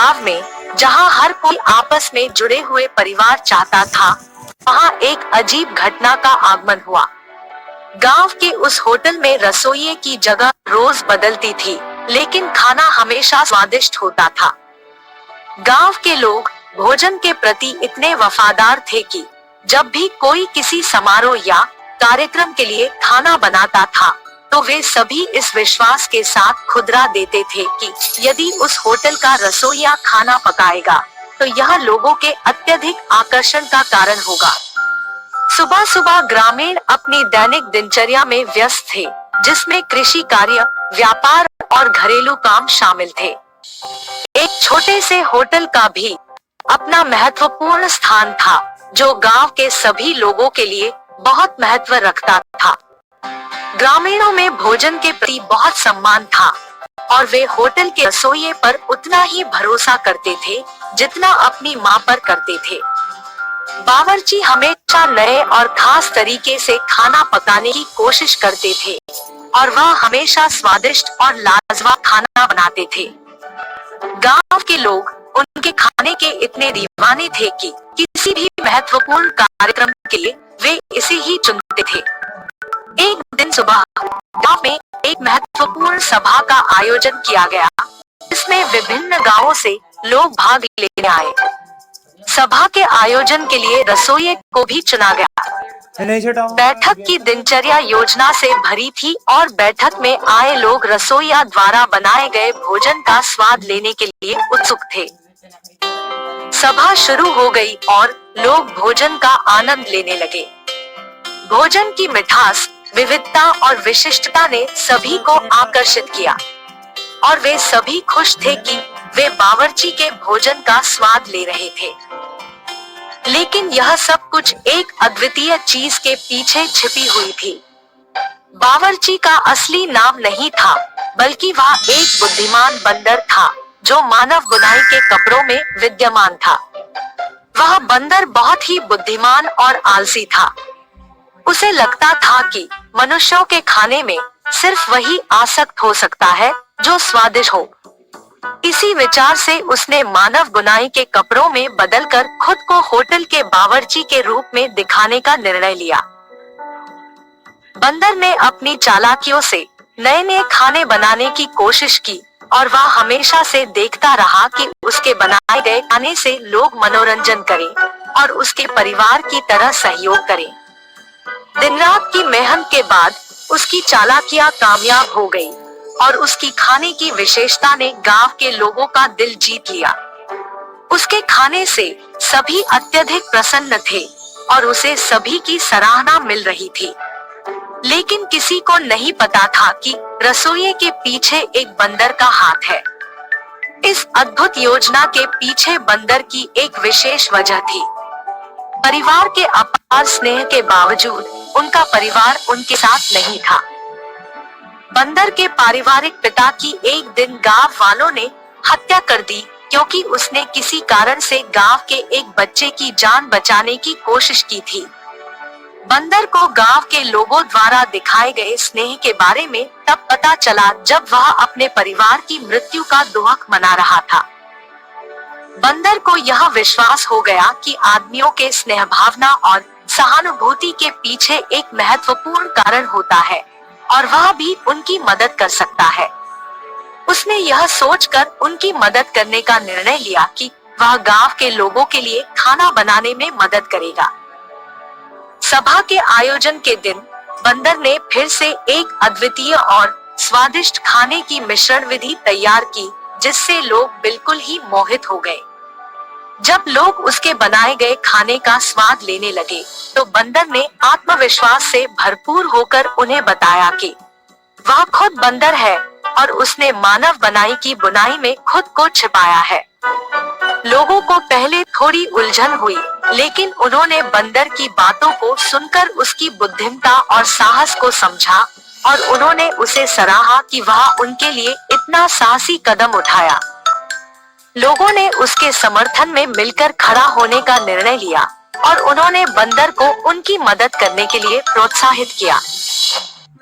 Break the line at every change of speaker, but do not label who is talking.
गांव में जहां हर कोई आपस में जुड़े हुए परिवार चाहता था, वहां एक अजीब घटना का आगमन हुआ। गांव के उस होटल में रसोइये की जगह रोज बदलती थी, लेकिन खाना हमेशा स्वादिष्ट होता था। गांव के लोग भोजन के प्रति इतने वफादार थे कि जब भी कोई किसी समारोह या कार्यक्रम के लिए खाना बनाता था, तो वे सभी इस विश्वास के साथ खुदरा देते थे कि यदि उस होटल का रसोइया खाना पकाएगा, तो यह लोगों के अत्यधिक आकर्षण का कारण होगा। सुबह सुबह ग्रामीण अपनी दैनिक दिनचर्या में व्यस्त थे, जिसमें कृषि कार्य, व्यापार और घरेलू काम शामिल थे। एक छोटे से होटल का भी अपना महत्वपूर्ण स्थान था, जो गांव के सभी लोगों के लिए बहुत महत्व रखता था। ग्रामीणों में भोजन के प्रति बहुत सम्मान था और वे होटल के रसोइये पर उतना ही भरोसा करते थे जितना अपनी मां पर करते थे। बावर्ची हमेशा नए और खास तरीके से खाना पकाने की कोशिश करते थे और वह हमेशा स्वादिष्ट और लाजवाब खाना बनाते थे। गांव के लोग उनके खाने के इतने दीवाने थे कि किसी भी महत्वपूर्ण कार्यक्रम के लिए वे इसे ही चुनते थे। एक दिन सुबह गांव में एक महत्वपूर्ण सभा का आयोजन किया गया, जिसमें विभिन्न गांवों से लोग भाग लेने आए। सभा के आयोजन के लिए रसोइये को भी चुना गया। बैठक की दिनचर्या योजना से भरी थी और बैठक में आए लोग रसोइया द्वारा बनाए गए भोजन का स्वाद लेने के लिए उत्सुक थे। सभा शुरू हो गई और लोग भोजन का आनंद लेने लगे। भोजन की मिठास, विविधता और विशिष्टता ने सभी को आकर्षित किया और वे सभी खुश थे कि वे बावर्ची के भोजन का स्वाद ले रहे थे। लेकिन यह सब कुछ एक अद्वितीय चीज के पीछे छिपी हुई थी। बावर्ची का असली नाम नहीं था, बल्कि वह एक बुद्धिमान बंदर था जो मानव बुनाई के कपड़ों में विद्यमान था। वह बंदर बहुत ही बुद्धिमान और आलसी था। उसे लगता था कि मनुष्यों के खाने में सिर्फ वही आसक्त हो सकता है जो स्वादिष्ट हो। इसी विचार से उसने मानव बुनाई के कपड़ों में बदलकर खुद को होटल के बावर्ची के रूप में दिखाने का निर्णय लिया। बंदर ने अपनी चालाकियों से नए नए खाने बनाने की कोशिश की और वह हमेशा से देखता रहा कि उसके बनाए गए खाने से लोग मनोरंजन करें और उसके परिवार की तरह सहयोग करें। दिन रात की मेहनत के बाद उसकी चालाकियां कामयाब हो गई और उसकी खाने की विशेषता ने गांव के लोगों का दिल जीत लिया। उसके खाने से सभी अत्यधिक प्रसन्न थे और उसे सभी की सराहना मिल रही थी। लेकिन किसी को नहीं पता था कि रसोइये के पीछे एक बंदर का हाथ है। इस अद्भुत योजना के पीछे बंदर की एक विशेष वजह थी। परिवार के अपार स्नेह के बावजूद उनका परिवार उनके साथ नहीं था। बंदर के पारिवारिक पिता की एक दिन गांव वालों ने हत्या कर दी, क्योंकि उसने किसी कारण से गांव के एक बच्चे की जान बचाने की कोशिश की थी। बंदर को गांव के लोगों द्वारा दिखाए गए स्नेह के बारे में तब पता चला जब वह अपने परिवार की मृत्यु का दुख मना रहा था। बंदर को यह विश्वास हो गया कि आदमियों के स्नेह भावना और सहानुभूति के पीछे एक महत्वपूर्ण कारण होता है और वह भी उनकी मदद कर सकता है। उसने यह सोचकर उनकी मदद करने का निर्णय लिया कि वह गांव के लोगों के लिए खाना बनाने में मदद करेगा। सभा के आयोजन के दिन बंदर ने फिर से एक अद्वितीय और स्वादिष्ट खाने की मिश्रण विधि तैयार की, जिससे लोग बिल्कुल ही मोहित हो गए। जब लोग उसके बनाए गए खाने का स्वाद लेने लगे, तो बंदर ने आत्मविश्वास से भरपूर होकर उन्हें बताया कि वह खुद बंदर है और उसने मानव बनाई की बुनाई में खुद को छिपाया है। लोगों को पहले थोड़ी उलझन हुई, लेकिन उन्होंने बंदर की बातों को सुनकर उसकी बुद्धिमत्ता और साहस को समझा और उन्होंने उसे सराहा कि वह उनके लिए इतना साहसी कदम उठाया। लोगों ने उसके समर्थन में मिलकर खड़ा होने का निर्णय लिया और उन्होंने बंदर को उनकी मदद करने के लिए प्रोत्साहित किया।